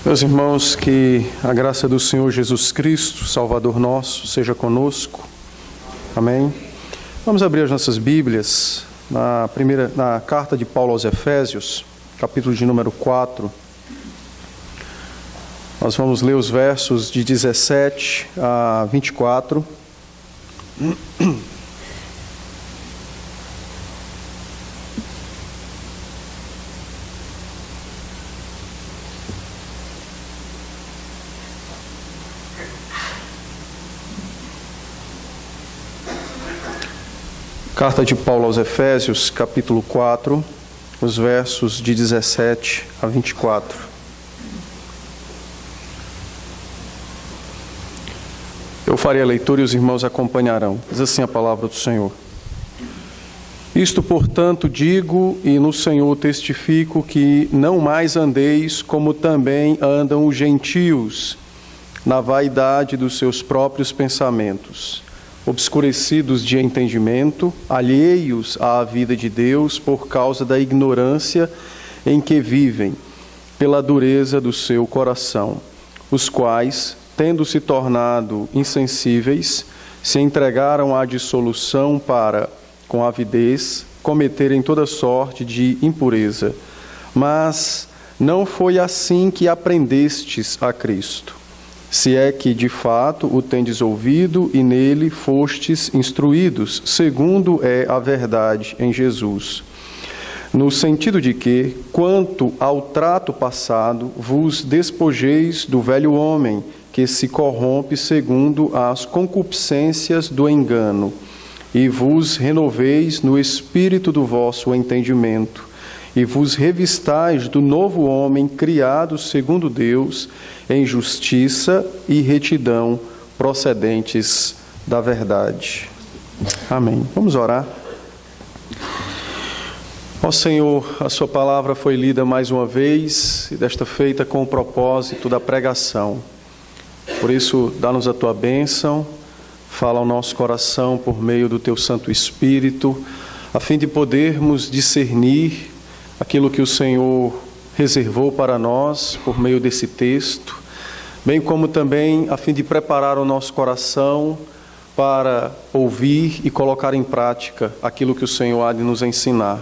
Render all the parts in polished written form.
Meus irmãos, que a graça do Senhor Jesus Cristo, Salvador nosso, seja conosco. Amém. Vamos abrir as nossas Bíblias na carta de Paulo aos Efésios, capítulo de número 4. Nós vamos ler os versos de 17 a 24. Carta de Paulo aos Efésios, capítulo 4, os versos de 17 a 24. Eu farei a leitura e os irmãos acompanharão. Diz assim a palavra do Senhor. Isto, portanto, digo e no Senhor testifico que não mais andeis como também andam os gentios, na vaidade dos seus próprios pensamentos, obscurecidos de entendimento, alheios à vida de Deus por causa da ignorância em que vivem, pela dureza do seu coração, os quais, tendo se tornado insensíveis, se entregaram à dissolução para, com avidez, cometerem toda sorte de impureza. Mas não foi assim que aprendestes a Cristo, se é que, de fato, o tendes ouvido e nele fostes instruídos, segundo é a verdade em Jesus. No sentido de que, quanto ao trato passado, vos despojeis do velho homem, que se corrompe segundo as concupiscências do engano, e vos renoveis no espírito do vosso entendimento, e vos revistais do novo homem criado segundo Deus, em justiça e retidão procedentes da verdade. Amém. Vamos orar. Ó Senhor, a sua palavra foi lida mais uma vez, e desta feita com o propósito da pregação. Por isso, dá-nos a tua bênção, fala ao nosso coração por meio do teu Santo Espírito, a fim de podermos discernir aquilo que o Senhor reservou para nós por meio desse texto, bem como também a fim de preparar o nosso coração para ouvir e colocar em prática aquilo que o Senhor há de nos ensinar,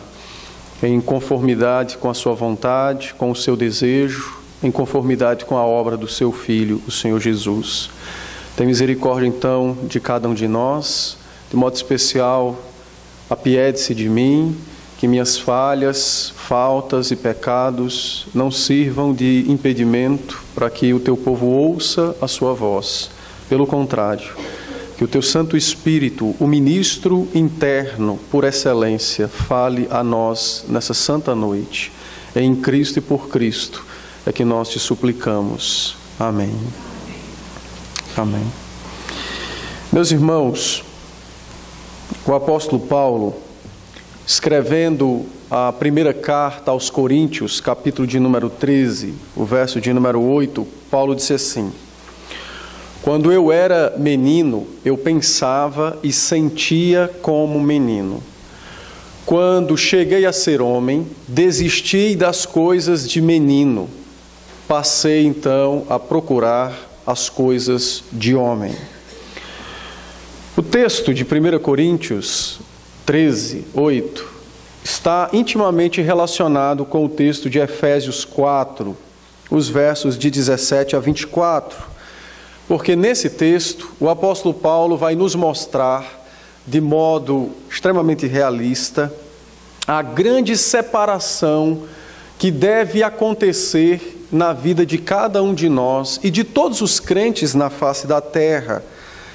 em conformidade com a sua vontade, com o seu desejo, em conformidade com a obra do seu Filho, o Senhor Jesus. Tem misericórdia, então, de cada um de nós, de modo especial, apiede-se de mim, que minhas falhas, faltas e pecados não sirvam de impedimento para que o teu povo ouça a sua voz. Pelo contrário, que o teu Santo Espírito, o ministro interno por excelência, fale a nós nessa santa noite. Em Cristo e por Cristo é que nós te suplicamos. Amém. Amém. Meus irmãos, o apóstolo Paulo, escrevendo a primeira carta aos Coríntios, capítulo de número 13, o verso de número 8, Paulo disse assim: quando eu era menino, eu pensava e sentia como menino. Quando cheguei a ser homem, desisti das coisas de menino. Passei então a procurar as coisas de homem. O texto de 1 Coríntios 13, 8, está intimamente relacionado com o texto de Efésios 4, os versos de 17 a 24, porque nesse texto o apóstolo Paulo vai nos mostrar, de modo extremamente realista, a grande separação que deve acontecer na vida de cada um de nós e de todos os crentes na face da terra.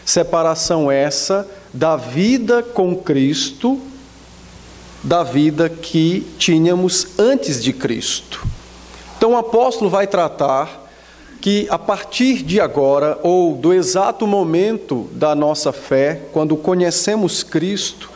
Separação essa da vida com Cristo, da vida que tínhamos antes de Cristo. Então o apóstolo vai tratar que a partir de agora, ou do exato momento da nossa fé, quando conhecemos Cristo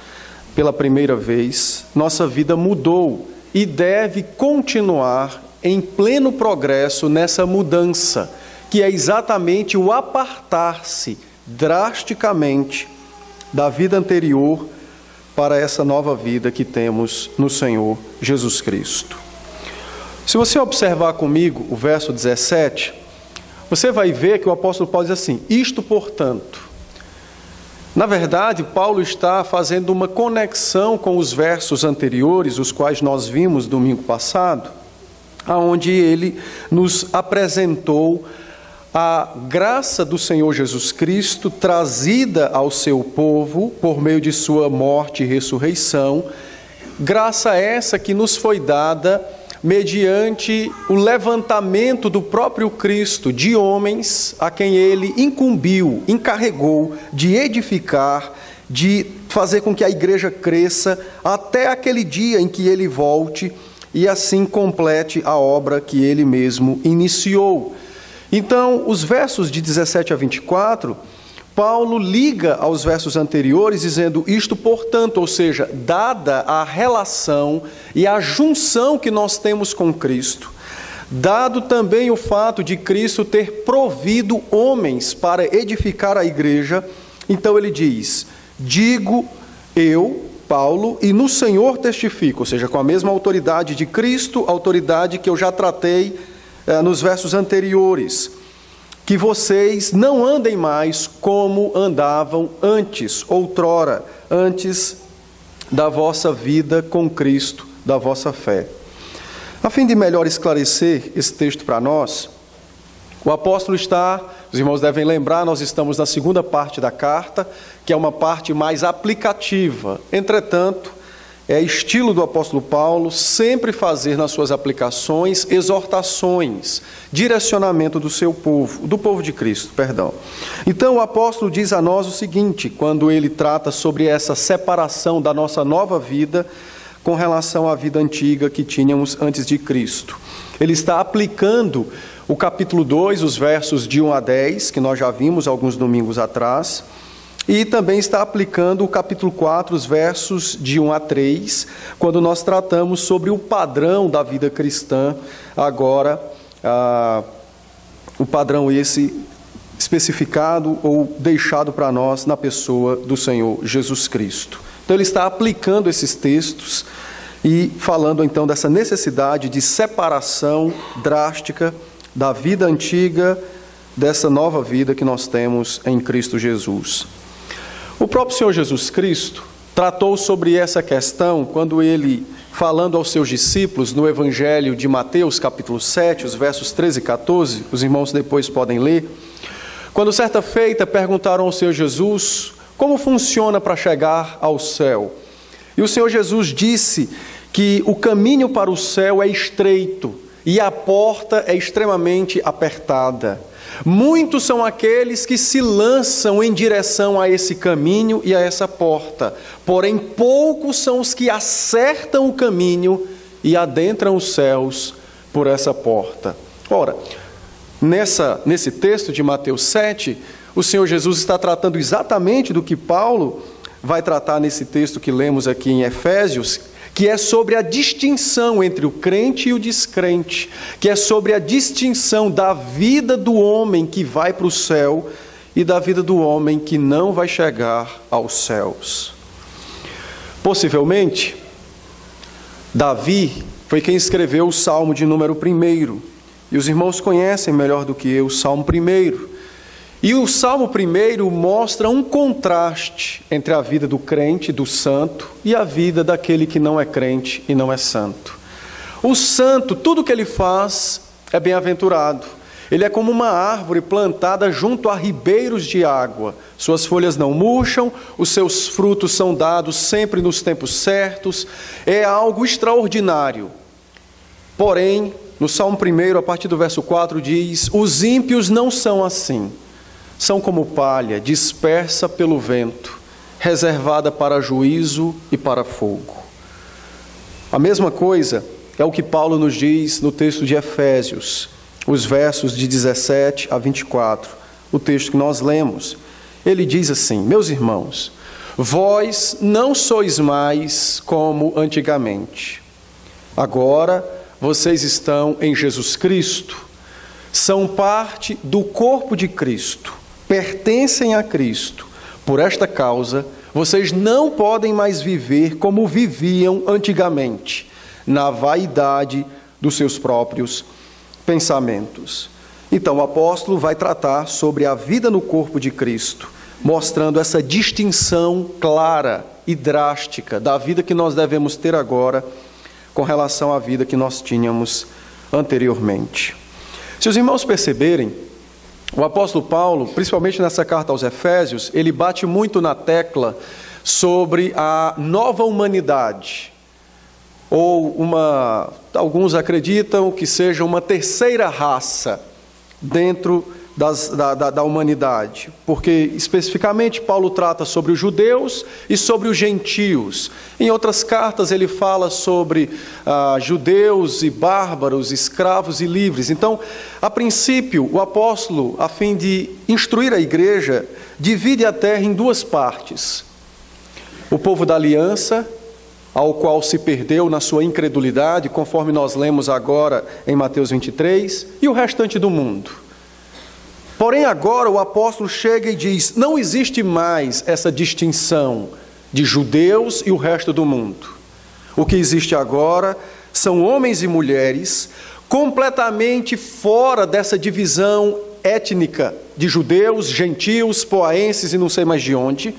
pela primeira vez, nossa vida mudou e deve continuar em pleno progresso nessa mudança, que é exatamente o apartar-se drasticamente da vida anterior para essa nova vida que temos no Senhor Jesus Cristo. Se você observar comigo o verso 17, você vai ver que o apóstolo Paulo diz assim: isto, portanto. Na verdade, Paulo está fazendo uma conexão com os versos anteriores, os quais nós vimos domingo passado, aonde ele nos apresentou a graça do Senhor Jesus Cristo trazida ao seu povo por meio de sua morte e ressurreição, graça essa que nos foi dada mediante o levantamento do próprio Cristo de homens a quem ele incumbiu, encarregou de edificar, de fazer com que a igreja cresça até aquele dia em que ele volte e assim complete a obra que ele mesmo iniciou. Então, os versos de 17 a 24, Paulo liga aos versos anteriores dizendo isto, portanto, ou seja, dada a relação e a junção que nós temos com Cristo, dado também o fato de Cristo ter provido homens para edificar a igreja, então ele diz: digo eu, Paulo, e no Senhor testifico, ou seja, com a mesma autoridade de Cristo, autoridade que eu já tratei nos versos anteriores, que vocês não andem mais como andavam antes, outrora, antes da vossa vida com Cristo, da vossa fé. A fim de melhor esclarecer esse texto para nós, o apóstolo os irmãos devem lembrar, nós estamos na segunda parte da carta, que é uma parte mais aplicativa. Entretanto, é estilo do apóstolo Paulo sempre fazer nas suas aplicações exortações, direcionamento do seu povo, do povo de Cristo, perdão. Então o apóstolo diz a nós o seguinte, quando ele trata sobre essa separação da nossa nova vida com relação à vida antiga que tínhamos antes de Cristo. Ele está aplicando o capítulo 2, os versos de 1 a 10, que nós já vimos alguns domingos atrás, e também está aplicando o capítulo 4, os versos de 1 a 3, quando nós tratamos sobre o padrão da vida cristã, agora, o padrão esse especificado ou deixado para nós na pessoa do Senhor Jesus Cristo. Então ele está aplicando esses textos e falando então dessa necessidade de separação drástica da vida antiga, dessa nova vida que nós temos em Cristo Jesus. O próprio Senhor Jesus Cristo tratou sobre essa questão quando ele, falando aos seus discípulos no Evangelho de Mateus, capítulo 7, os versos 13 e 14, os irmãos depois podem ler, quando certa feita perguntaram ao Senhor Jesus como funciona para chegar ao céu. E o Senhor Jesus disse que o caminho para o céu é estreito e a porta é extremamente apertada. Muitos são aqueles que se lançam em direção a esse caminho e a essa porta, porém poucos são os que acertam o caminho e adentram os céus por essa porta. Ora, nesse texto de Mateus 7, o Senhor Jesus está tratando exatamente do que Paulo vai tratar nesse texto que lemos aqui em Efésios, que é sobre a distinção entre o crente e o descrente, que é sobre a distinção da vida do homem que vai para o céu e da vida do homem que não vai chegar aos céus. Possivelmente, Davi foi quem escreveu o Salmo de número 1, e os irmãos conhecem melhor do que eu o Salmo 1. E o Salmo 1 mostra um contraste entre a vida do crente, do santo, e a vida daquele que não é crente e não é santo. O santo, tudo que ele faz é bem-aventurado. Ele é como uma árvore plantada junto a ribeiros de água. Suas folhas não murcham, os seus frutos são dados sempre nos tempos certos. É algo extraordinário. Porém, no Salmo 1, a partir do verso 4, diz: os ímpios não são assim. São como palha dispersa pelo vento, reservada para juízo e para fogo. A mesma coisa é o que Paulo nos diz no texto de Efésios, os versos de 17 a 24, o texto que nós lemos. Ele diz assim: meus irmãos, vós não sois mais como antigamente. Agora vocês estão em Jesus Cristo, são parte do corpo de Cristo, pertencem a Cristo. Por esta causa, vocês não podem mais viver como viviam antigamente, na vaidade dos seus próprios pensamentos. Então, o apóstolo vai tratar sobre a vida no corpo de Cristo, mostrando essa distinção clara e drástica da vida que nós devemos ter agora com relação à vida que nós tínhamos anteriormente. Se os irmãos perceberem, o apóstolo Paulo, principalmente nessa carta aos Efésios, ele bate muito na tecla sobre a nova humanidade, ou alguns acreditam que seja uma terceira raça dentro da humanidade, porque especificamente Paulo trata sobre os judeus e sobre os gentios. Em outras cartas ele fala sobre judeus e bárbaros, escravos e livres. Então, a princípio, o apóstolo, a fim de instruir a igreja, divide a terra em duas partes: o povo da aliança, ao qual se perdeu na sua incredulidade, conforme nós lemos agora em Mateus 23, e o restante do mundo. Porém, agora o apóstolo chega e diz: não existe mais essa distinção de judeus e o resto do mundo. O que existe agora são homens e mulheres completamente fora dessa divisão étnica de judeus, gentios, poaenses e não sei mais de onde,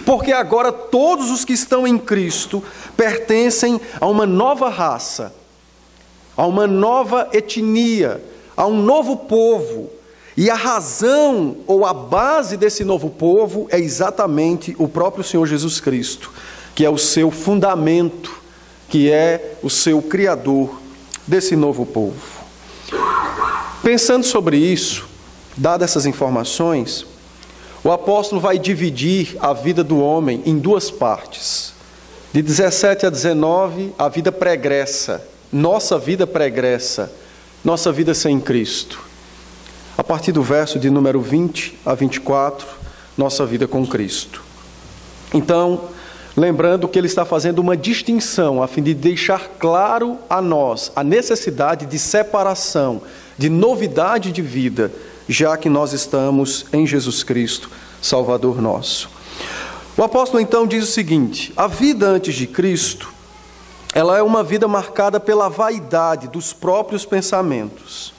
porque agora todos os que estão em Cristo pertencem a uma nova raça, a uma nova etnia, a um novo povo. E a razão ou a base desse novo povo é exatamente o próprio Senhor Jesus Cristo, que é o seu fundamento, que é o seu criador desse novo povo. Pensando sobre isso, dadas essas informações, o apóstolo vai dividir a vida do homem em duas partes. De 17 a 19, a vida pregressa, nossa vida pregressa, nossa vida sem Cristo. A partir do verso de número 20 a 24, nossa vida com Cristo. Então, lembrando que ele está fazendo uma distinção, a fim de deixar claro a nós a necessidade de separação, de novidade de vida, já que nós estamos em Jesus Cristo, Salvador nosso. O apóstolo então diz o seguinte: a vida antes de Cristo, ela é uma vida marcada pela vaidade dos próprios pensamentos.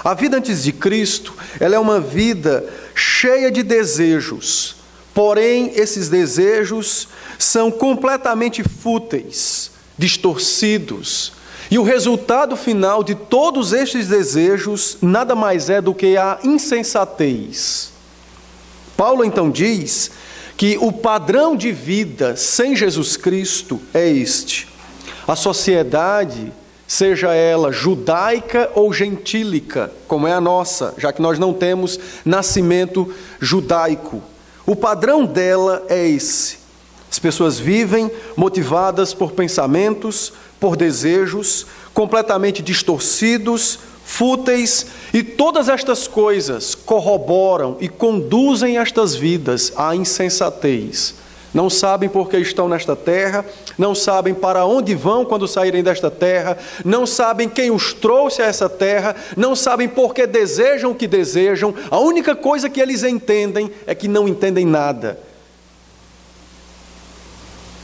A vida antes de Cristo, ela é uma vida cheia de desejos, porém esses desejos são completamente fúteis, distorcidos, e o resultado final de todos estes desejos nada mais é do que a insensatez. Paulo então diz que o padrão de vida sem Jesus Cristo é este: a sociedade, seja ela judaica ou gentílica, como é a nossa, já que nós não temos nascimento judaico. O padrão dela é esse. As pessoas vivem motivadas por pensamentos, por desejos, completamente distorcidos, fúteis, e todas estas coisas corroboram e conduzem estas vidas à insensatez. Não sabem por que estão nesta terra, não sabem para onde vão quando saírem desta terra, não sabem quem os trouxe a essa terra, não sabem por que desejam o que desejam. A única coisa que eles entendem é que não entendem nada.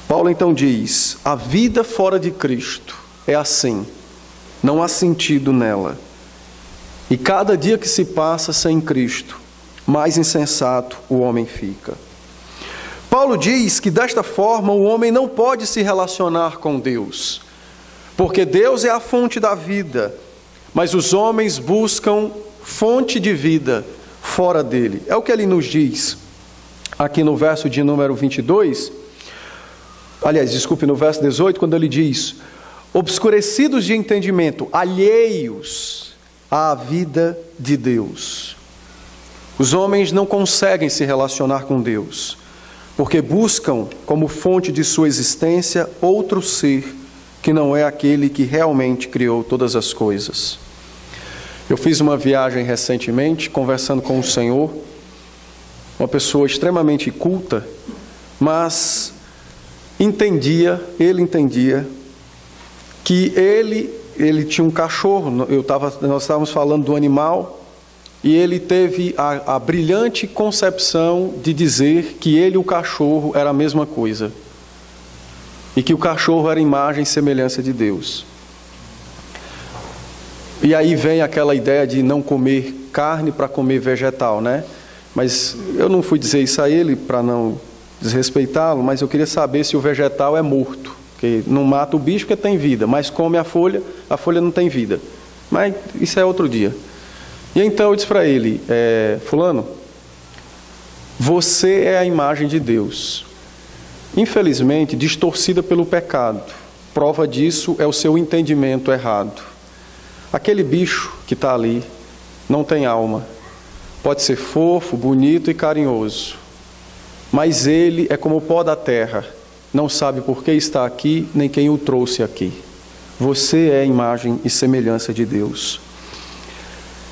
Paulo então diz: a vida fora de Cristo é assim, não há sentido nela. E cada dia que se passa sem Cristo, mais insensato o homem fica. Paulo diz que desta forma o homem não pode se relacionar com Deus, porque Deus é a fonte da vida, mas os homens buscam fonte de vida fora dele. É o que ele nos diz aqui no verso de número 22, no verso 18, quando ele diz: obscurecidos de entendimento, alheios à vida de Deus. Os homens não conseguem se relacionar com Deus, porque buscam como fonte de sua existência outro ser que não é aquele que realmente criou todas as coisas. Eu fiz uma viagem recentemente, conversando com o Senhor, uma pessoa extremamente culta, mas ele entendia que ele tinha um cachorro. Nós estávamos falando do animal, e ele teve a brilhante concepção de dizer que ele e o cachorro era a mesma coisa, e que o cachorro era imagem e semelhança de Deus. E aí vem aquela ideia de não comer carne para comer vegetal, né? Mas eu não fui dizer isso a ele para não desrespeitá-lo, mas eu queria saber se o vegetal é morto, porque não mata o bicho porque tem vida, mas come a folha não tem vida. Mas isso é outro dia. E então eu disse para ele, fulano, você é a imagem de Deus, infelizmente distorcida pelo pecado. Prova disso é o seu entendimento errado. Aquele bicho que está ali não tem alma. Pode ser fofo, bonito e carinhoso, mas ele é como o pó da terra, não sabe por que está aqui, nem quem o trouxe aqui. Você é a imagem e semelhança de Deus.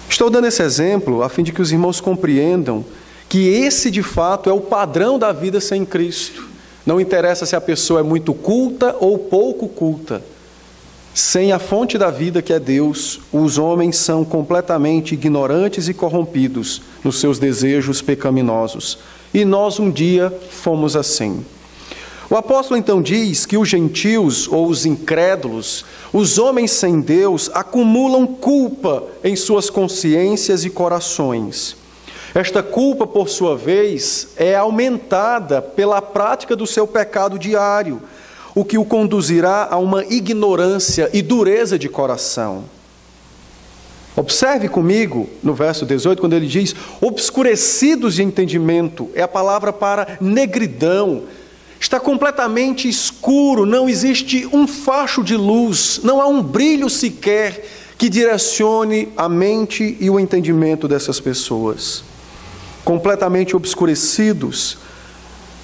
Estou dando esse exemplo a fim de que os irmãos compreendam que esse de fato é o padrão da vida sem Cristo. Não interessa se a pessoa é muito culta ou pouco culta. Sem a fonte da vida, que é Deus, os homens são completamente ignorantes e corrompidos nos seus desejos pecaminosos. E nós um dia fomos assim. O apóstolo então diz que os gentios ou os incrédulos, os homens sem Deus, acumulam culpa em suas consciências e corações. Esta culpa, por sua vez, é aumentada pela prática do seu pecado diário, o que o conduzirá a uma ignorância e dureza de coração. Observe comigo no verso 18, quando ele diz, obscurecidos de entendimento, é a palavra para negridão. Está completamente escuro, não existe um facho de luz, não há um brilho sequer que direcione a mente e o entendimento dessas pessoas. Completamente obscurecidos,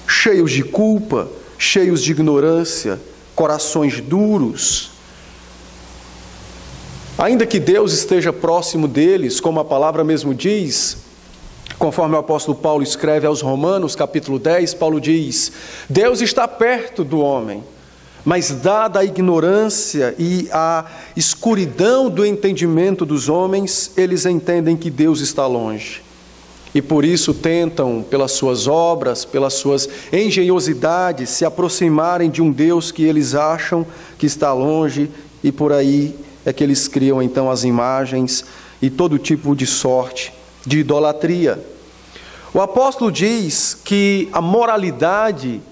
cheios de culpa, cheios de ignorância, corações duros. Ainda que Deus esteja próximo deles, como a palavra mesmo diz, conforme o apóstolo Paulo escreve aos Romanos, capítulo 10, Paulo diz, Deus está perto do homem, mas dada a ignorância e a escuridão do entendimento dos homens, eles entendem que Deus está longe. E por isso tentam, pelas suas obras, pelas suas engenhosidades, se aproximarem de um Deus que eles acham que está longe, e por aí é que eles criam então as imagens e todo tipo de sorte de idolatria. O apóstolo diz que a moralidade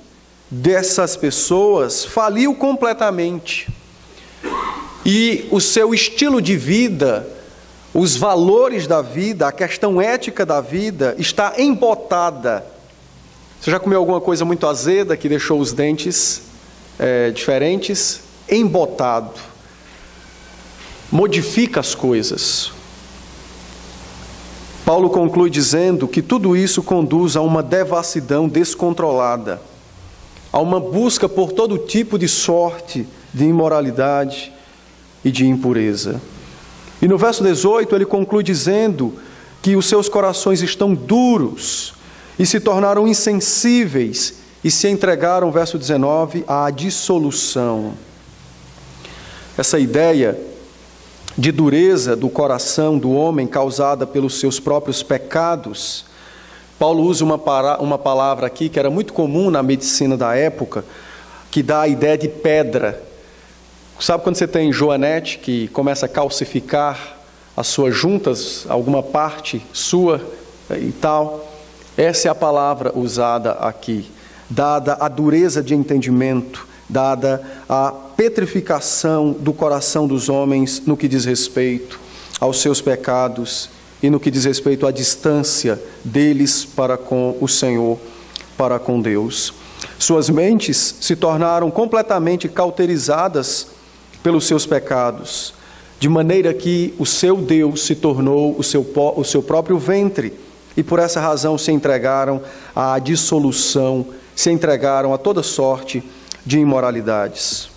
dessas pessoas faliu completamente, e o seu estilo de vida, os valores da vida, a questão ética da vida está embotada. Você já comeu alguma coisa muito azeda que deixou os dentes diferentes? Embotado. Modifica as coisas. Paulo conclui dizendo que tudo isso conduz a uma devassidão descontrolada, a uma busca por todo tipo de sorte, de imoralidade e de impureza. E no verso 18 ele conclui dizendo que os seus corações estão duros e se tornaram insensíveis e se entregaram, verso 19, à dissolução. Essa ideia de dureza do coração do homem causada pelos seus próprios pecados, Paulo usa uma palavra aqui que era muito comum na medicina da época, que dá a ideia de pedra. Sabe quando você tem joanete que começa a calcificar as suas juntas, alguma parte sua e tal? Essa é a palavra usada aqui, dada a dureza de entendimento, dada a petrificação do coração dos homens no que diz respeito aos seus pecados e no que diz respeito à distância deles para com o Senhor, para com Deus. Suas mentes se tornaram completamente cauterizadas pelos seus pecados, de maneira que o seu Deus se tornou o seu próprio ventre, e por essa razão se entregaram à dissolução, se entregaram a toda sorte de imoralidades.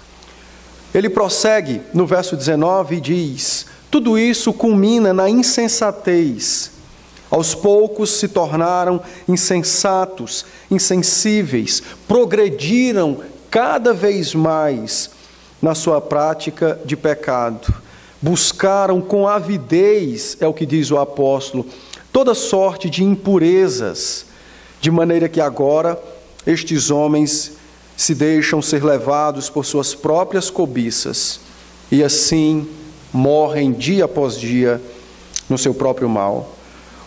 Ele prossegue no verso 19 e diz, tudo isso culmina na insensatez. Aos poucos se tornaram insensatos, insensíveis, progrediram cada vez mais na sua prática de pecado. Buscaram com avidez, é o que diz o apóstolo, toda sorte de impurezas, de maneira que agora estes homens se deixam ser levados por suas próprias cobiças e assim morrem dia após dia no seu próprio mal.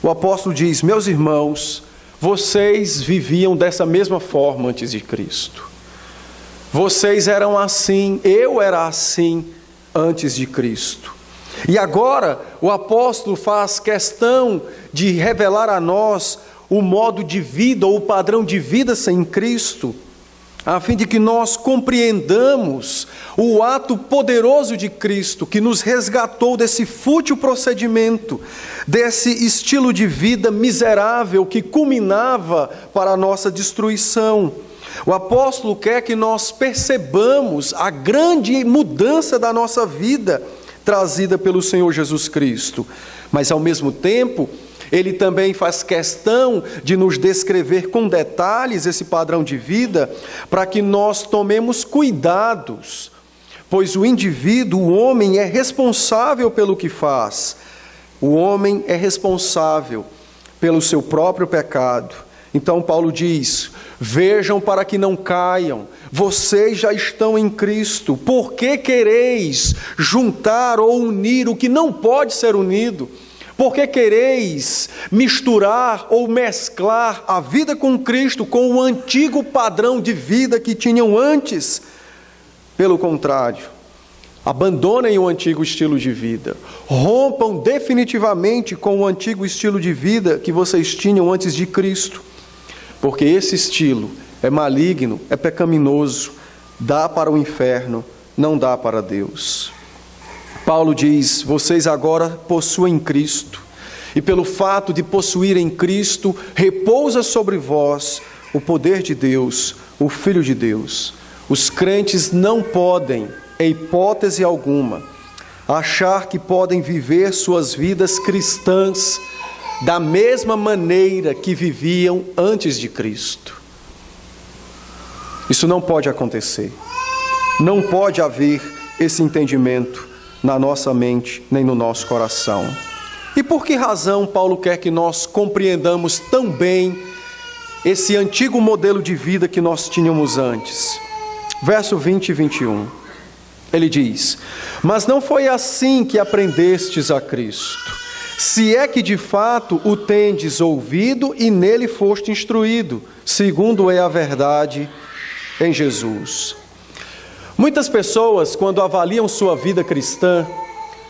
O apóstolo diz: meus irmãos, vocês viviam dessa mesma forma antes de Cristo. Vocês eram assim, eu era assim antes de Cristo. E agora o apóstolo faz questão de revelar a nós o modo de vida ou o padrão de vida sem Cristo, a fim de que nós compreendamos o ato poderoso de Cristo, que nos resgatou desse fútil procedimento, desse estilo de vida miserável que culminava para a nossa destruição. O apóstolo quer que nós percebamos a grande mudança da nossa vida trazida pelo Senhor Jesus Cristo, mas ao mesmo tempo ele também faz questão de nos descrever com detalhes esse padrão de vida, para que nós tomemos cuidados, pois o indivíduo, o homem, é responsável pelo que faz. O homem é responsável pelo seu próprio pecado. Então Paulo diz: vejam para que não caiam, vocês já estão em Cristo. Por que quereis juntar ou unir o que não pode ser unido? Por que quereis misturar ou mesclar a vida com Cristo com o antigo padrão de vida que tinham antes? Pelo contrário, abandonem o antigo estilo de vida. Rompam definitivamente com o antigo estilo de vida que vocês tinham antes de Cristo. Porque esse estilo é maligno, é pecaminoso, dá para o inferno, não dá para Deus. Paulo diz: vocês agora possuem Cristo, e pelo fato de possuírem Cristo, repousa sobre vós o poder de Deus, o Filho de Deus. Os crentes não podem, em hipótese alguma, achar que podem viver suas vidas cristãs da mesma maneira que viviam antes de Cristo. Isso não pode acontecer. Não pode haver esse entendimento na nossa mente, nem no nosso coração. E por que razão Paulo quer que nós compreendamos tão bem esse antigo modelo de vida que nós tínhamos antes? Verso 20 e 21. Ele diz: mas não foi assim que aprendestes a Cristo, se é que de fato o tendes ouvido e nele foste instruído, segundo é a verdade em Jesus. Muitas pessoas, quando avaliam sua vida cristã,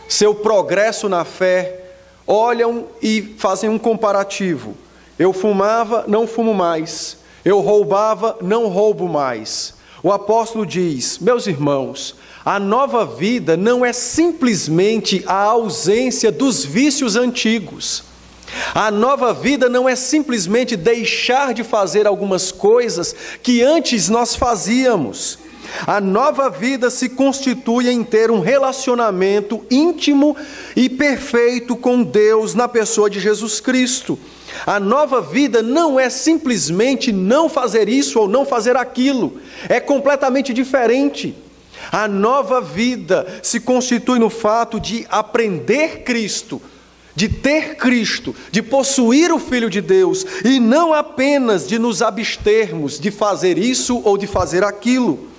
seu progresso na fé, olham e fazem um comparativo. Eu fumava, não fumo mais. Eu roubava, não roubo mais. O apóstolo diz: meus irmãos, a nova vida não é simplesmente a ausência dos vícios antigos. A nova vida não é simplesmente deixar de fazer algumas coisas que antes nós fazíamos. A nova vida se constitui em ter um relacionamento íntimo e perfeito com Deus na pessoa de Jesus Cristo. A nova vida não é simplesmente não fazer isso ou não fazer aquilo. É completamente diferente. A nova vida se constitui no fato de aprender Cristo, de ter Cristo, de possuir o Filho de Deus, e não apenas de nos abstermos de fazer isso ou de fazer aquilo.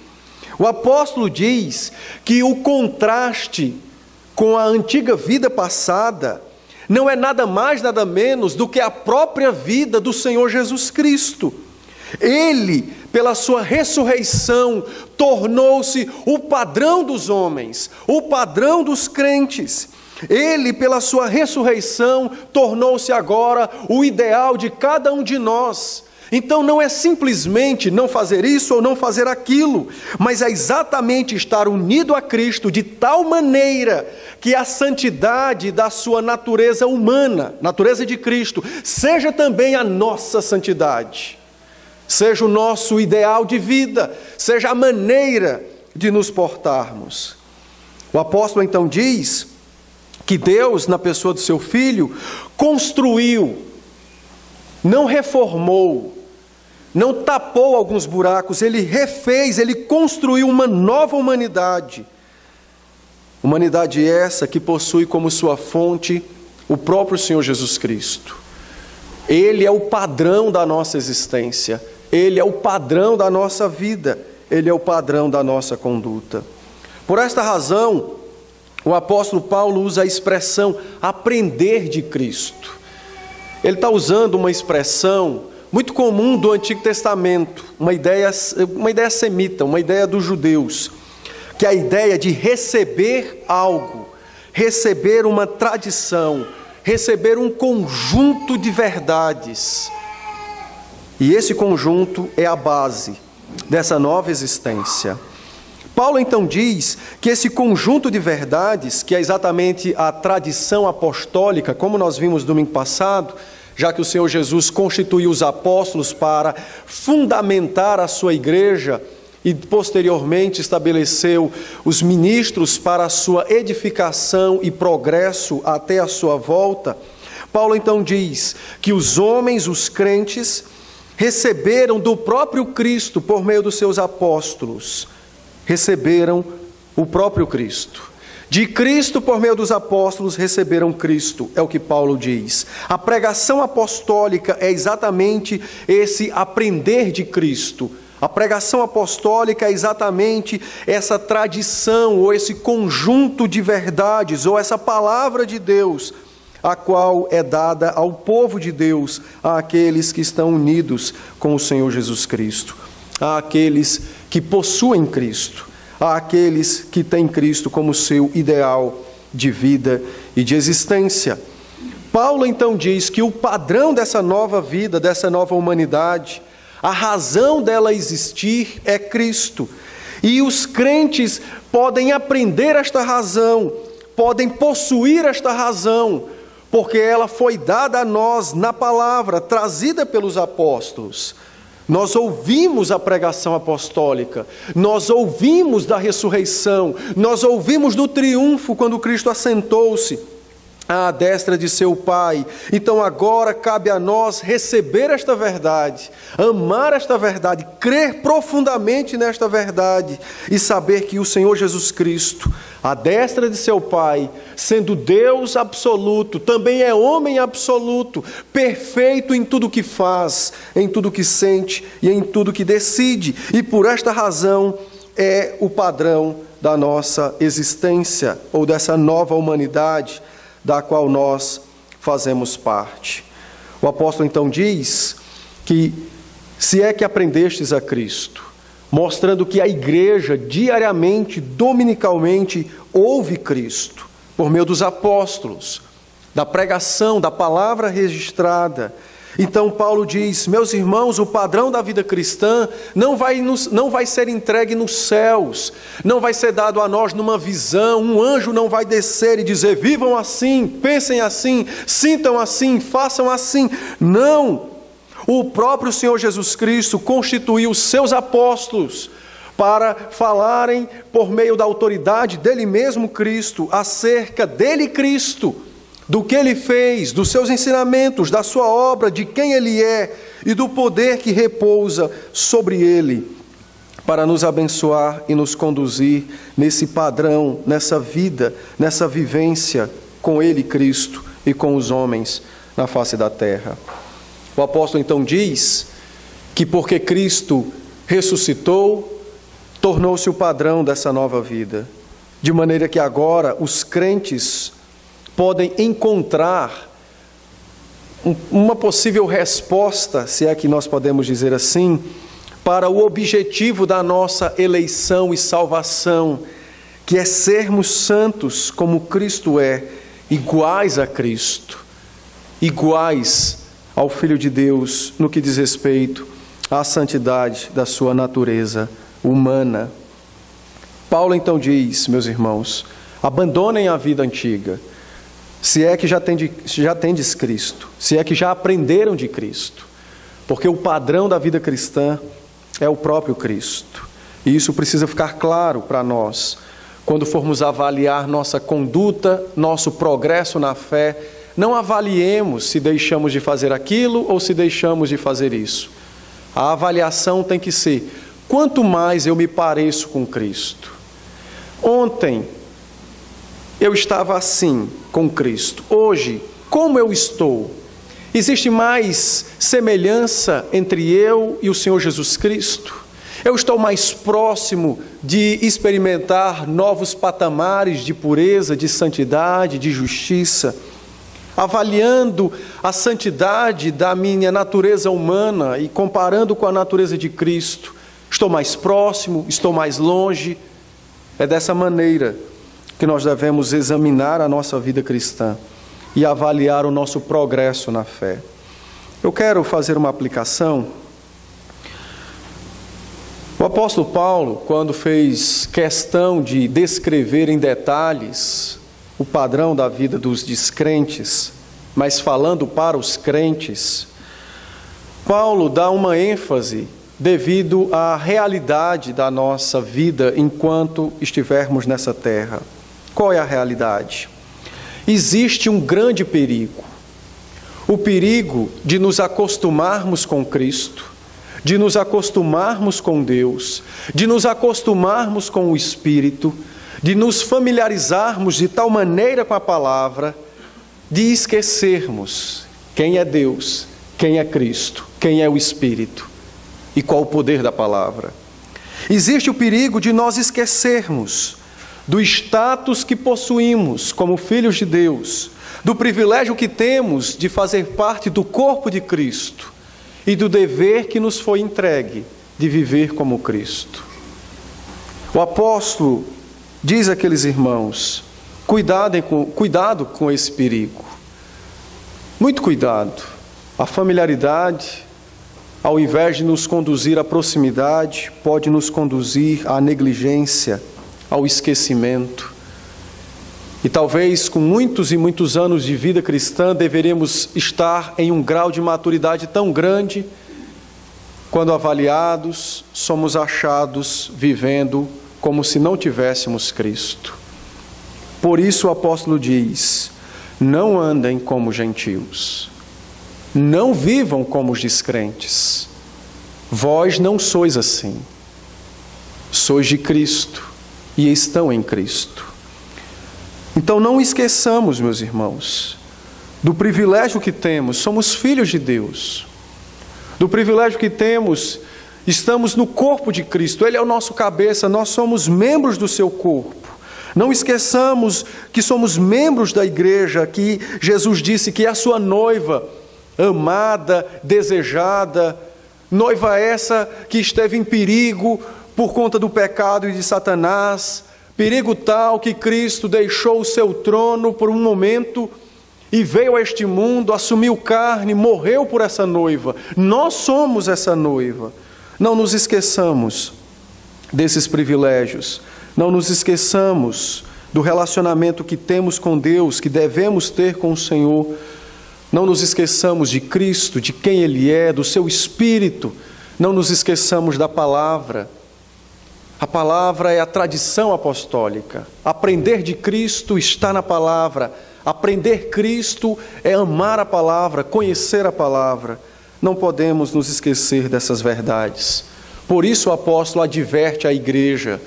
O apóstolo diz que o contraste com a antiga vida passada não é nada mais, nada menos do que a própria vida do Senhor Jesus Cristo. Ele, pela sua ressurreição, tornou-se o padrão dos homens, o padrão dos crentes. Ele, pela sua ressurreição, tornou-se agora o ideal de cada um de nós. Então não é simplesmente não fazer isso ou não fazer aquilo, mas é exatamente estar unido a Cristo de tal maneira que a santidade da sua natureza humana, natureza de Cristo, seja também a nossa santidade, seja o nosso ideal de vida, seja a maneira de nos portarmos. O apóstolo então diz que Deus, na pessoa do seu Filho, construiu, não reformou, não tapou alguns buracos, ele refez, ele construiu uma nova humanidade. Humanidade essa que possui como sua fonte o próprio Senhor Jesus Cristo. Ele é o padrão da nossa existência, ele é o padrão da nossa vida, ele é o padrão da nossa conduta. Por esta razão, o apóstolo Paulo usa a expressão aprender de Cristo. Ele está usando uma expressão muito comum do Antigo Testamento, uma ideia semita, uma ideia dos judeus, que é a ideia de receber algo, receber uma tradição, receber um conjunto de verdades. E esse conjunto é a base dessa nova existência. Paulo então diz que esse conjunto de verdades, que é exatamente a tradição apostólica, como nós vimos domingo passado, já que o Senhor Jesus constituiu os apóstolos para fundamentar a sua igreja e posteriormente estabeleceu os ministros para a sua edificação e progresso até a sua volta, Paulo então diz que os homens, os crentes, receberam do próprio Cristo por meio dos seus apóstolos, receberam o próprio Cristo. De Cristo, por meio dos apóstolos, receberam Cristo, é o que Paulo diz. A pregação apostólica é exatamente esse aprender de Cristo. A pregação apostólica é exatamente essa tradição, ou esse conjunto de verdades, ou essa palavra de Deus, a qual é dada ao povo de Deus, àqueles que estão unidos com o Senhor Jesus Cristo, àqueles que possuem Cristo, àqueles que têm Cristo como seu ideal de vida e de existência. Paulo então diz que o padrão dessa nova vida, dessa nova humanidade, a razão dela existir é Cristo. E os crentes podem aprender esta razão, podem possuir esta razão, porque ela foi dada a nós na palavra, trazida pelos apóstolos. Nós ouvimos a pregação apostólica, nós ouvimos da ressurreição, nós ouvimos do triunfo quando Cristo assentou-se à destra de seu Pai. Então agora cabe a nós receber esta verdade, amar esta verdade, crer profundamente nesta verdade e saber que o Senhor Jesus Cristo, à destra de seu Pai, sendo Deus absoluto, também é homem absoluto, perfeito em tudo que faz, em tudo que sente e em tudo que decide. E por esta razão é o padrão da nossa existência, ou dessa nova humanidade da qual nós fazemos parte. O apóstolo então diz que se é que aprendestes a Cristo, mostrando que a igreja diariamente, dominicalmente, ouve Cristo, por meio dos apóstolos, da pregação, da palavra registrada. Então Paulo diz, meus irmãos, o padrão da vida cristã não vai ser entregue nos céus, não vai ser dado a nós numa visão, um anjo não vai descer e dizer, vivam assim, pensem assim, sintam assim, façam assim. Não! O próprio Senhor Jesus Cristo constituiu os seus apóstolos para falarem por meio da autoridade dele mesmo, Cristo, acerca dele, Cristo, do que ele fez, dos seus ensinamentos, da sua obra, de quem ele é e do poder que repousa sobre ele, para nos abençoar e nos conduzir nesse padrão, nessa vida, nessa vivência com ele, Cristo, e com os homens na face da terra. O apóstolo então diz que porque Cristo ressuscitou, tornou-se o padrão dessa nova vida, de maneira que agora os crentes podem encontrar uma possível resposta, se é que nós podemos dizer assim, para o objetivo da nossa eleição e salvação, que é sermos santos como Cristo é, iguais a Cristo, iguais ao Filho de Deus no que diz respeito à santidade da sua natureza humana. Paulo então diz, meus irmãos, abandonem a vida antiga, se é que já tendes Cristo, se é que já aprenderam de Cristo, porque o padrão da vida cristã é o próprio Cristo, e isso precisa ficar claro para nós, quando formos avaliar nossa conduta, nosso progresso na fé. Não avaliemos se deixamos de fazer aquilo ou se deixamos de fazer isso. A avaliação tem que ser, quanto mais eu me pareço com Cristo. Ontem eu estava assim com Cristo. Hoje, como eu estou? Existe mais semelhança entre eu e o Senhor Jesus Cristo? Eu estou mais próximo de experimentar novos patamares de pureza, de santidade, de justiça, avaliando a santidade da minha natureza humana e comparando com a natureza de Cristo. Estou mais próximo, estou mais longe. É dessa maneira que nós devemos examinar a nossa vida cristã e avaliar o nosso progresso na fé. Eu quero fazer uma aplicação. O apóstolo Paulo, quando fez questão de descrever em detalhes o padrão da vida dos descrentes, mas falando para os crentes, Paulo dá uma ênfase devido à realidade da nossa vida enquanto estivermos nessa terra. Qual é a realidade? Existe um grande perigo. O perigo de nos acostumarmos com Cristo, de nos acostumarmos com Deus, de nos acostumarmos com o Espírito, de nos familiarizarmos de tal maneira com a palavra, de esquecermos quem é Deus, quem é Cristo, quem é o Espírito e qual o poder da palavra. Existe o perigo de nós esquecermos do status que possuímos como filhos de Deus, do privilégio que temos de fazer parte do corpo de Cristo e do dever que nos foi entregue de viver como Cristo. O apóstolo diz àqueles irmãos: cuidado com esse perigo. Muito cuidado. A familiaridade, ao invés de nos conduzir à proximidade, pode nos conduzir à negligência, ao esquecimento. E talvez com muitos e muitos anos de vida cristã deveremos estar em um grau de maturidade tão grande, quando avaliados, somos achados vivendo como se não tivéssemos Cristo. Por isso o apóstolo diz: não andem como gentios, não vivam como os descrentes. Vós não sois assim, sois de Cristo e estão em Cristo. Então não esqueçamos, meus irmãos, do privilégio que temos, somos filhos de Deus, do privilégio que temos, estamos no corpo de Cristo, Ele é o nosso cabeça, nós somos membros do seu corpo. Não esqueçamos que somos membros da igreja, que Jesus disse que é a sua noiva, amada, desejada, noiva essa que esteve em perigo por conta do pecado e de Satanás, perigo tal que Cristo deixou o seu trono por um momento e veio a este mundo, assumiu carne, morreu por essa noiva. Nós somos essa noiva. Não nos esqueçamos desses privilégios, não nos esqueçamos do relacionamento que temos com Deus, que devemos ter com o Senhor. Não nos esqueçamos de Cristo, de quem Ele é, do seu Espírito. Não nos esqueçamos da palavra. A palavra é a tradição apostólica. Aprender de Cristo está na palavra. Aprender Cristo é amar a palavra, conhecer a palavra. Não podemos nos esquecer dessas verdades. Por isso o apóstolo adverte a igreja,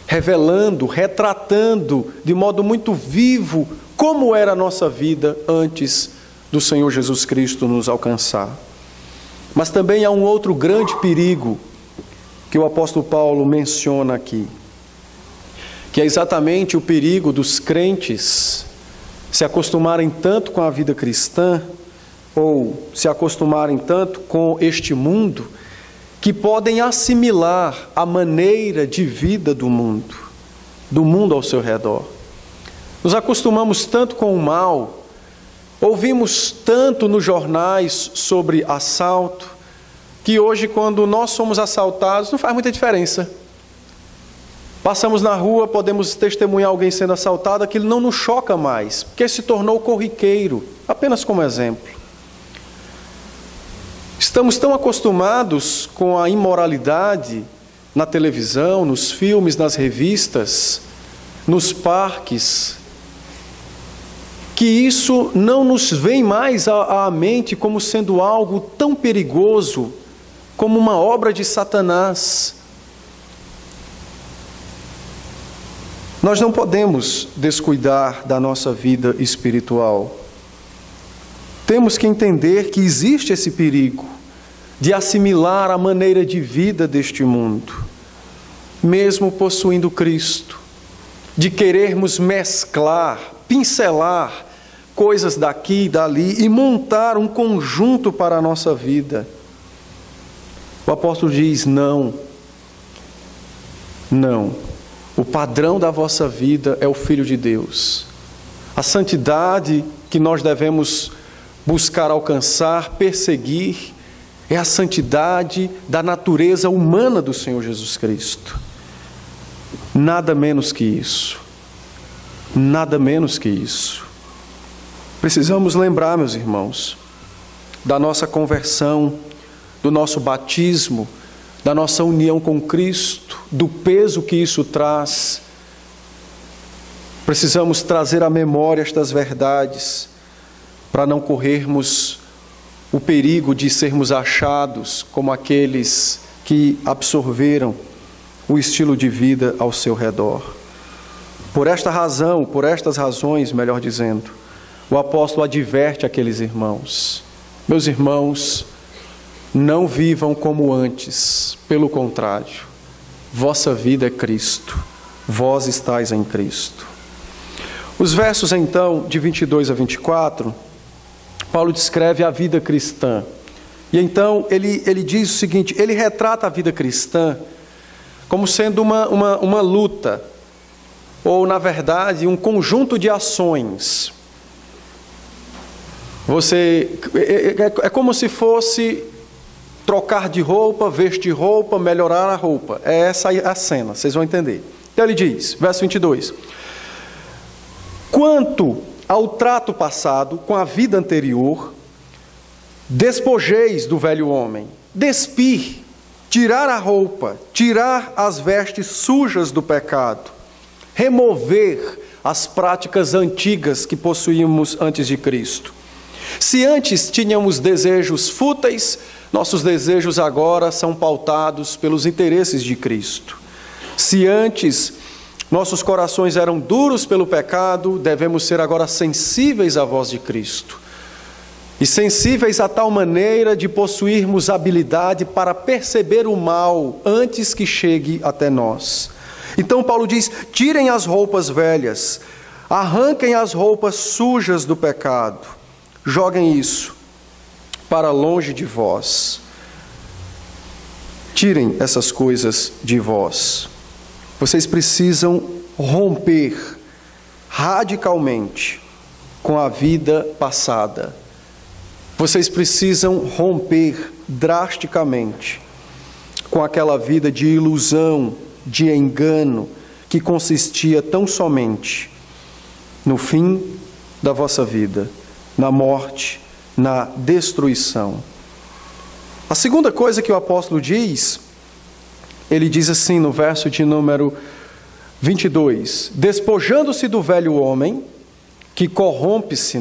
revelando, retratando de modo muito vivo como era a nossa vida antes do Senhor Jesus Cristo nos alcançar. Mas também há um outro grande perigo que o apóstolo Paulo menciona aqui, que é exatamente o perigo dos crentes se acostumarem tanto com a vida cristã, ou se acostumarem tanto com este mundo, que podem assimilar a maneira de vida do mundo ao seu redor. Nos acostumamos tanto com o mal, ouvimos tanto nos jornais sobre assalto, que hoje, quando nós somos assaltados, não faz muita diferença. Passamos na rua, podemos testemunhar alguém sendo assaltado, aquilo não nos choca mais, porque se tornou corriqueiro, apenas como exemplo. Estamos tão acostumados com a imoralidade na televisão, nos filmes, nas revistas, nos parques, que isso não nos vem mais à mente como sendo algo tão perigoso, como uma obra de Satanás. Nós não podemos descuidar da nossa vida espiritual. Temos que entender que existe esse perigo de assimilar a maneira de vida deste mundo, mesmo possuindo Cristo, de querermos mesclar, pincelar coisas daqui e dali e montar um conjunto para a nossa vida. O apóstolo diz: não, não. O padrão da vossa vida é o Filho de Deus. A santidade que nós devemos buscar alcançar, perseguir, é a santidade da natureza humana do Senhor Jesus Cristo. Nada menos que isso. Nada menos que isso. Precisamos lembrar, meus irmãos, da nossa conversão, do nosso batismo, da nossa união com Cristo, do peso que isso traz. Precisamos trazer à memória estas verdades, para não corrermos o perigo de sermos achados como aqueles que absorveram o estilo de vida ao seu redor. Por esta razão, por estas razões, melhor dizendo, o apóstolo adverte aqueles irmãos: meus irmãos, não vivam como antes, pelo contrário, vossa vida é Cristo, vós estáis em Cristo. Os versos então, de 22 a 24, Paulo descreve a vida cristã. E então ele diz o seguinte: ele retrata a vida cristã como sendo uma luta, ou na verdade um conjunto de ações. É como se fosse trocar de roupa, vestir roupa, melhorar a roupa. É essa a cena, vocês vão entender. Então ele diz, verso 22: quanto ao trato passado com a vida anterior, despojeis do velho homem, despir, tirar a roupa, tirar as vestes sujas do pecado, remover as práticas antigas que possuíamos antes de Cristo. Se antes tínhamos desejos fúteis, nossos desejos agora são pautados pelos interesses de Cristo. Se antes nossos corações eram duros pelo pecado, devemos ser agora sensíveis à voz de Cristo. E sensíveis a tal maneira de possuirmos habilidade para perceber o mal antes que chegue até nós. Então Paulo diz: tirem as roupas velhas, arranquem as roupas sujas do pecado, joguem isso para longe de vós. Tirem essas coisas de vós. Vocês precisam romper radicalmente com a vida passada. Vocês precisam romper drasticamente com aquela vida de ilusão, de engano, que consistia tão somente no fim da vossa vida, na morte, na destruição. A segunda coisa que o apóstolo diz, ele diz assim no verso de número 22, despojando-se do velho homem, que corrompe-se,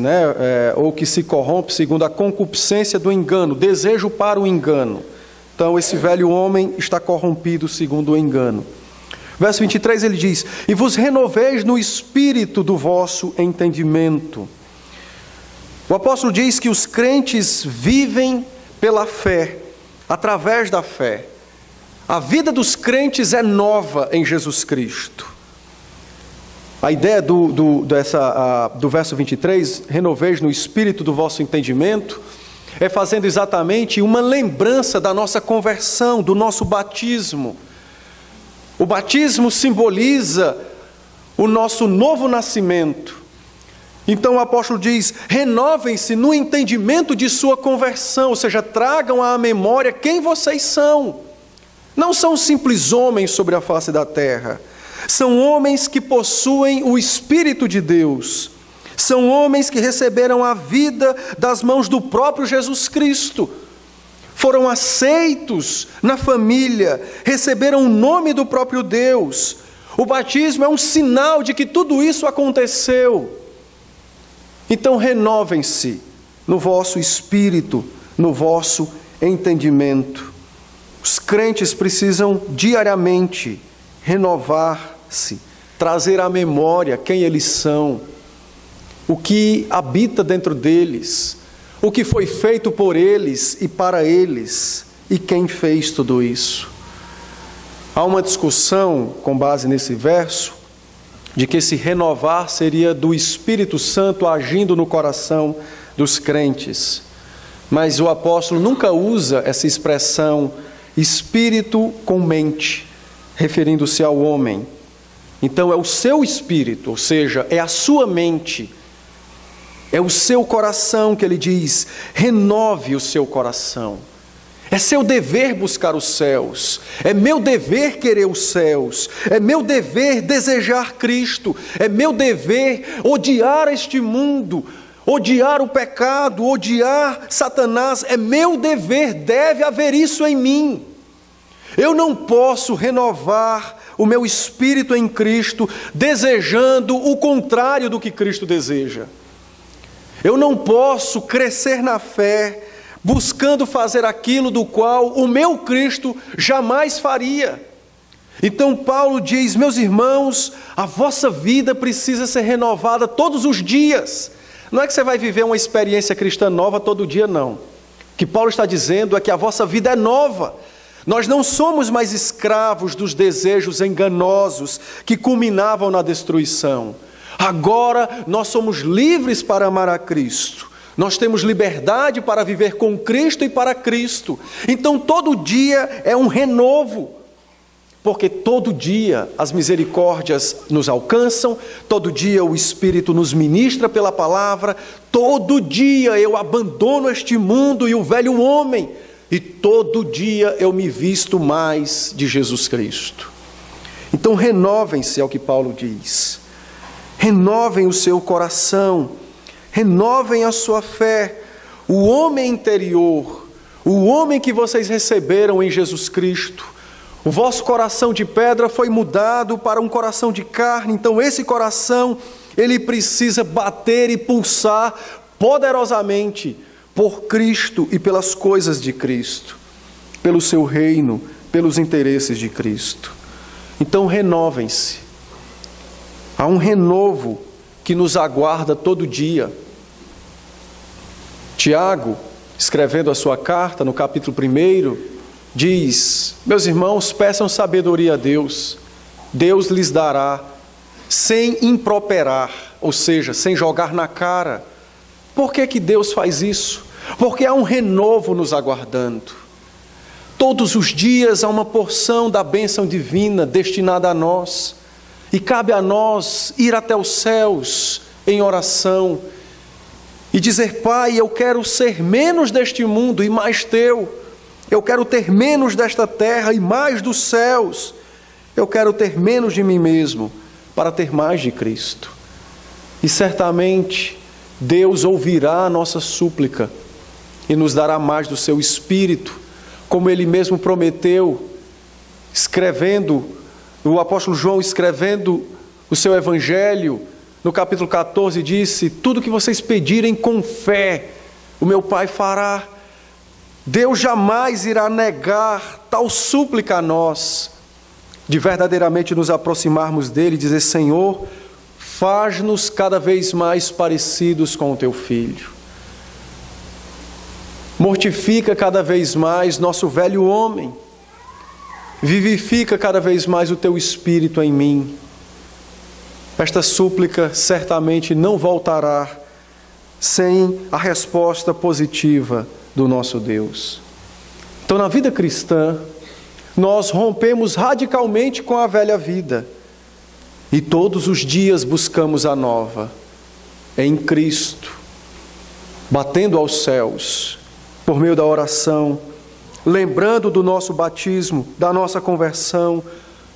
ou que se corrompe segundo a concupiscência do engano, desejo para o engano. Então esse velho homem está corrompido segundo o engano. Verso 23 ele diz: e vos renoveis no espírito do vosso entendimento. O apóstolo diz que os crentes vivem pela fé, através da fé. A vida dos crentes é nova em Jesus Cristo. A ideia do verso 23, renoveis no espírito do vosso entendimento, é fazendo exatamente uma lembrança da nossa conversão, do nosso batismo. O batismo simboliza o nosso novo nascimento. Então o apóstolo diz: renovem-se no entendimento de sua conversão, ou seja, tragam à memória quem vocês são. Não são simples homens sobre a face da terra. São homens que possuem o Espírito de Deus. São homens que receberam a vida das mãos do próprio Jesus Cristo. Foram aceitos na família, receberam o nome do próprio Deus. O batismo é um sinal de que tudo isso aconteceu. Então renovem-se no vosso espírito, no vosso entendimento. Os crentes precisam diariamente renovar-se, trazer à memória quem eles são, o que habita dentro deles, o que foi feito por eles e para eles, e quem fez tudo isso? Há uma discussão, com base nesse verso, de que esse renovar seria do Espírito Santo agindo no coração dos crentes. Mas o apóstolo nunca usa essa expressão espírito com mente, referindo-se ao homem. Então é o seu espírito, ou seja, é a sua mente, é o seu coração que ele diz, renove o seu coração. É seu dever buscar os céus, é meu dever querer os céus, é meu dever desejar Cristo, é meu dever odiar este mundo, odiar o pecado, odiar Satanás, é meu dever, deve haver isso em mim. Eu não posso renovar o meu espírito em Cristo desejando o contrário do que Cristo deseja. Eu não posso crescer na fé buscando fazer aquilo do qual o meu Cristo jamais faria. Então Paulo diz, meus irmãos, a vossa vida precisa ser renovada todos os dias. Não é que você vai viver uma experiência cristã nova todo dia, não. O que Paulo está dizendo é que a vossa vida é nova. Nós não somos mais escravos dos desejos enganosos que culminavam na destruição. Agora nós somos livres para amar a Cristo. Nós temos liberdade para viver com Cristo e para Cristo. Então todo dia é um renovo, porque todo dia as misericórdias nos alcançam, todo dia o Espírito nos ministra pela palavra, todo dia eu abandono este mundo e o velho homem, e todo dia eu me visto mais de Jesus Cristo. Então renovem-se, é o que Paulo diz. Renovem o seu coração, renovem a sua fé. O homem interior, o homem que vocês receberam em Jesus Cristo, o vosso coração de pedra foi mudado para um coração de carne. Então esse coração, ele precisa bater e pulsar poderosamente por Cristo e pelas coisas de Cristo, pelo seu reino, pelos interesses de Cristo. Então renovem-se. Há um renovo que nos aguarda todo dia. Tiago, escrevendo a sua carta, no capítulo 1, diz, meus irmãos, peçam sabedoria a Deus, Deus lhes dará, sem improperar, ou seja, sem jogar na cara. Por que Deus faz isso? Porque há um renovo nos aguardando. Todos os dias há uma porção da bênção divina destinada a nós, e cabe a nós ir até os céus em oração, e dizer, Pai, eu quero ser menos deste mundo e mais Teu. Eu quero ter menos desta terra e mais dos céus. Eu quero ter menos de mim mesmo para ter mais de Cristo. E certamente Deus ouvirá a nossa súplica e nos dará mais do seu Espírito, como Ele mesmo prometeu, escrevendo, o apóstolo João escrevendo o seu Evangelho, no capítulo 14 disse, tudo que vocês pedirem com fé, o meu Pai fará. Deus jamais irá negar tal súplica a nós, de verdadeiramente nos aproximarmos dEle e dizer, Senhor, faz-nos cada vez mais parecidos com o Teu Filho. Mortifica cada vez mais nosso velho homem, vivifica cada vez mais o Teu Espírito em mim. Esta súplica certamente não voltará sem a resposta positiva do nosso Deus. Então, na vida cristã, nós rompemos radicalmente com a velha vida e todos os dias buscamos a nova, em Cristo, batendo aos céus, por meio da oração, lembrando do nosso batismo, da nossa conversão,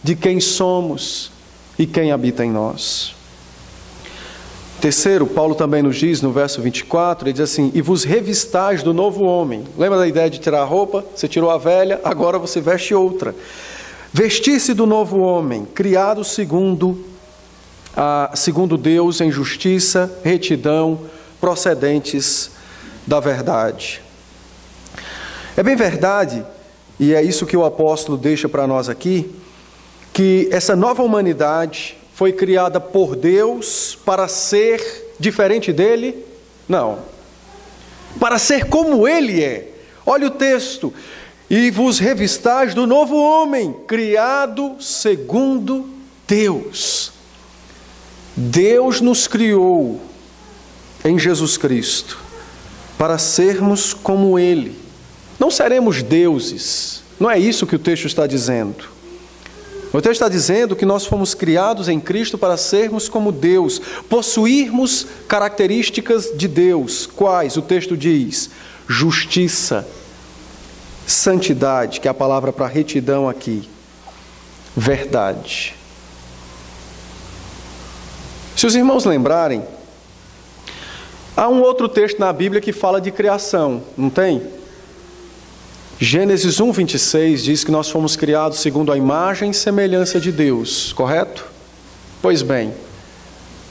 de quem somos e quem habita em nós. Terceiro, Paulo também nos diz no verso 24, ele diz assim, e vos revistais do novo homem. Lembra da ideia de tirar a roupa? Você tirou a velha, agora você veste outra. Vestir-se do novo homem, criado segundo Deus em justiça, retidão, procedentes da verdade. É bem verdade, e é isso que o apóstolo deixa para nós aqui, que essa nova humanidade foi criada por Deus para ser diferente dele? Não. Para ser como ele é. Olha o texto. e vos revistais do novo homem, criado segundo Deus. Deus nos criou em Jesus Cristo para sermos como Ele. Não seremos deuses, não é isso que o texto está dizendo. O texto está dizendo que nós fomos criados em Cristo para sermos como Deus, possuirmos características de Deus. Quais? O texto diz: justiça, santidade, que é a palavra para retidão aqui, verdade. Se os irmãos lembrarem, há um outro texto na Bíblia que fala de criação, não tem? Gênesis 1:26 diz que nós fomos criados segundo a imagem e semelhança de Deus, correto? Pois bem,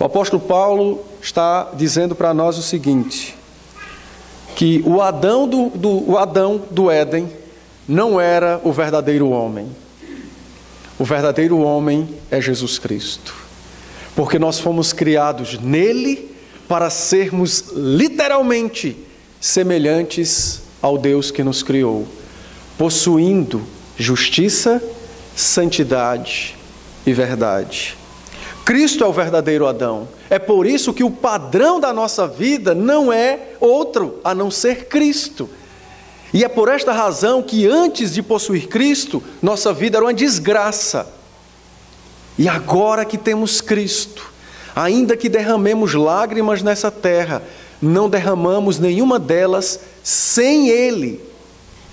o apóstolo Paulo está dizendo para nós o seguinte, que o Adão do Éden não era o verdadeiro homem. O verdadeiro homem é Jesus Cristo. Porque nós fomos criados nele para sermos literalmente semelhantes ao Deus que nos criou, possuindo justiça, santidade e verdade. Cristo é o verdadeiro Adão. É por isso que o padrão da nossa vida não é outro a não ser Cristo. E é por esta razão que antes de possuir Cristo, nossa vida era uma desgraça. E agora que temos Cristo, ainda que derramemos lágrimas nessa terra, não derramamos nenhuma delas sem Ele.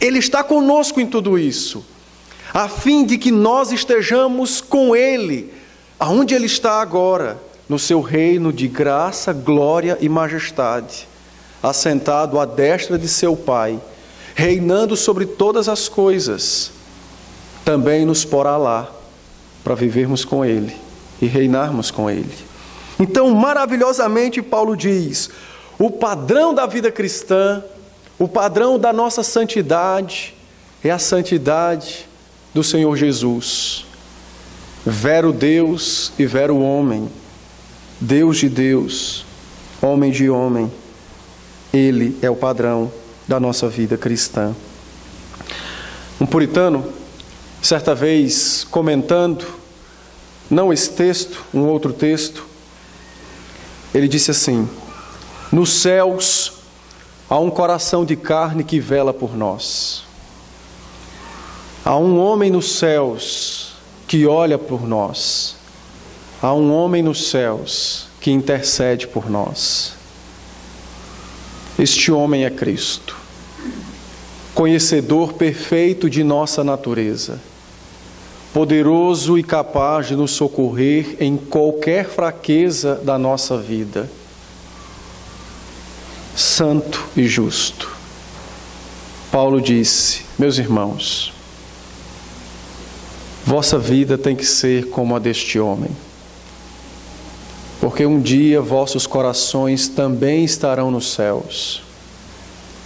Ele está conosco em tudo isso, a fim de que nós estejamos com Ele, aonde Ele está agora, no seu reino de graça, glória e majestade, assentado à destra de seu Pai, reinando sobre todas as coisas. Também nos porá lá, para vivermos com Ele e reinarmos com Ele. Então, maravilhosamente, Paulo diz, o padrão da vida cristã, o padrão da nossa santidade, é a santidade do Senhor Jesus. Vero Deus e vero homem, Deus de Deus, homem de homem. Ele é o padrão da nossa vida cristã. Um puritano, certa vez, comentando, não esse texto, um outro texto, ele disse assim: nos céus há um coração de carne que vela por nós. Há um homem nos céus que olha por nós. Há um homem nos céus que intercede por nós. Este homem é Cristo, conhecedor perfeito de nossa natureza, poderoso e capaz de nos socorrer em qualquer fraqueza da nossa vida, santo e justo. Paulo disse: meus irmãos, vossa vida tem que ser como a deste homem, porque um dia vossos corações também estarão nos céus.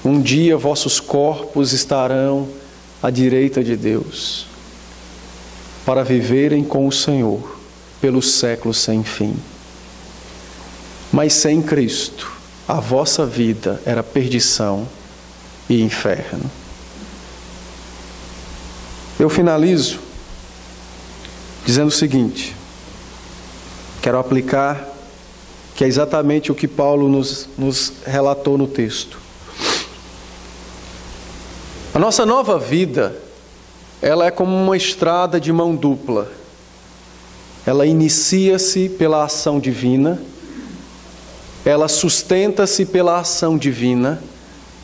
Um dia vossos corpos estarão à direita de Deus, para viverem com o Senhor pelos séculos sem fim. Mas sem Cristo, a vossa vida era perdição e inferno. Eu finalizo dizendo o seguinte, quero aplicar, que é exatamente o que Paulo nos relatou no texto. A nossa nova vida, ela é como uma estrada de mão dupla. Ela inicia-se pela ação divina, ela sustenta-se pela ação divina,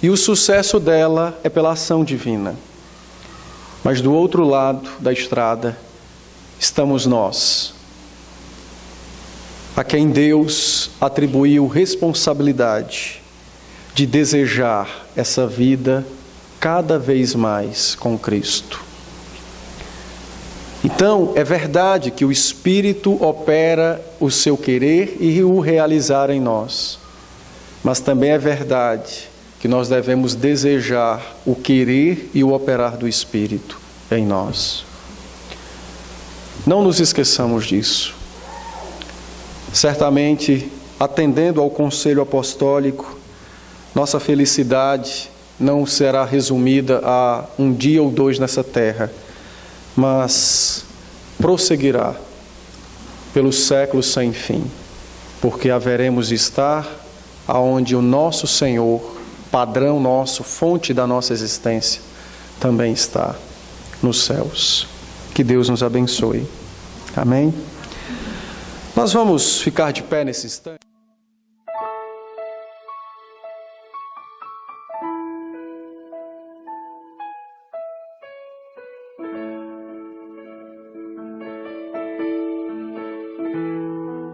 e o sucesso dela é pela ação divina. Mas do outro lado da estrada estamos nós, a quem Deus atribuiu responsabilidade de desejar essa vida cada vez mais com Cristo. Então, é verdade que o Espírito opera o seu querer e o realizar em nós, mas também é verdade que nós devemos desejar o querer e o operar do Espírito em nós. Não nos esqueçamos disso. Certamente, atendendo ao conselho apostólico, nossa felicidade não será resumida a um dia ou dois nessa terra, mas prosseguirá pelos séculos sem fim, porque haveremos de estar aonde o nosso Senhor, padrão nosso, fonte da nossa existência, também está, nos céus. Que Deus nos abençoe. Amém? Nós vamos ficar de pé nesse instante.